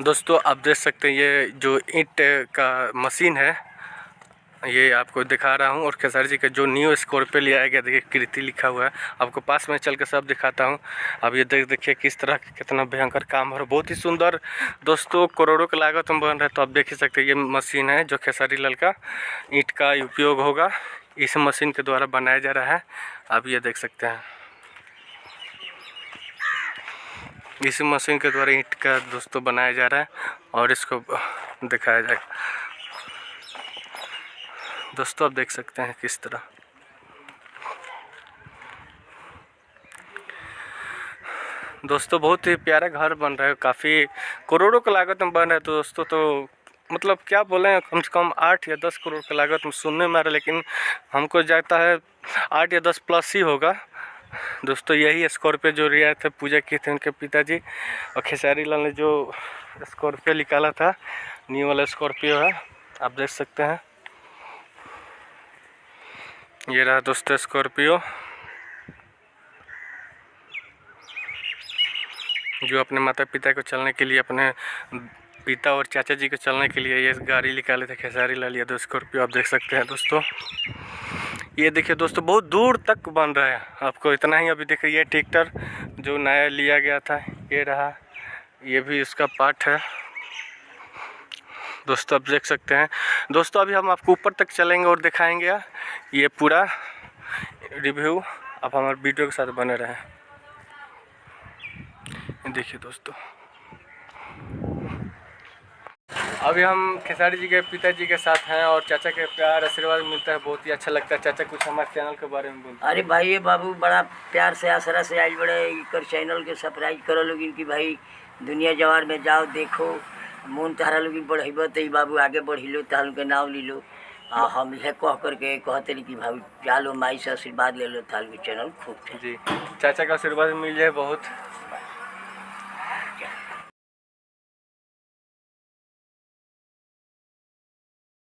दोस्तों आप देख सकते हैं ये जो ईंट का मशीन है, ये आपको दिखा रहा हूँ। और खेसारी जी का जो न्यू स्कॉर्पियो लिया गया, देखिए कृति लिखा हुआ है। आपको पास में चल के सब दिखाता हूँ। अब ये देखिए किस तरह कितना भयंकर काम है, बहुत ही सुंदर। दोस्तों करोड़ों की लागत में बन रहा है, तो आप देख ही सकते हैं ये मशीन है जो खेसारी लाल का ईंट का उपयोग होगा, इस मशीन के द्वारा बनाया जा रहा है। आप ये देख सकते हैं इस मशीन के द्वारा ईंट का दोस्तों बनाया जा रहा है और इसको दिखाया जाएगा। दोस्तों आप देख सकते हैं किस तरह दोस्तों बहुत ही प्यारा घर बन रहा है, काफ़ी करोड़ों की लागत में बन रहा है। तो दोस्तों तो मतलब क्या बोलें, कम से कम 8 या 10 करोड़ की लागत में सुनने में आ रहा है, लेकिन हमको जाता है 8 या 10 प्लस ही होगा। दोस्तों यही स्कॉर्पियो जो लिया था, पूजा किए थे उनके पिताजी, और खेसारी लाल ने जो स्कॉर्पियो निकाला था, न्यू वाला स्कॉर्पियो है, आप देख सकते हैं। ये रहा दोस्तों स्कॉर्पियो, जो अपने माता पिता को चलने के लिए, अपने पिता और चाचा जी को चलने के लिए ये गाड़ी निकाले थे खेसारी लाल यादव स्कॉर्पियो, आप देख सकते हैं। दोस्तों ये देखिए दोस्तों बहुत दूर तक बन रहा है, आपको इतना ही अभी देखिए। ये ट्रैक्टर जो नया लिया गया था, ये रहा, ये भी उसका पार्ट है। दोस्तों आप देख सकते हैं। दोस्तों अभी हम आपको ऊपर तक चलेंगे और दिखाएंगे ये पूरा रिव्यू। आप हमारे वीडियो के साथ बने रहें। देखिए दोस्तों अभी हम खेसारी जी के पिताजी के साथ हैं और चाचा के प्यार आशीर्वाद मिलता है, बहुत ही अच्छा लगता है। चाचा कुछ हमारे चैनल के बारे में बोलते हैं। अरे भाई ये बाबू बड़ा प्यार से आसरा से आज बड़े इकर चैनल के सब्सक्राइब करो लोग कि भाई दुनिया जवार में जाओ देखो, मन तहरा लोग बढ़ेब तो बाबू आगे बढ़िलो, तहरा लोग के नाव ली लो। हम यह कह करके कहते कि भाई जा लो, माई से आशीर्वाद ले लो, तहरा लोग चैनल खूब जी। चाचा का आशीर्वाद मिल जाए बहुत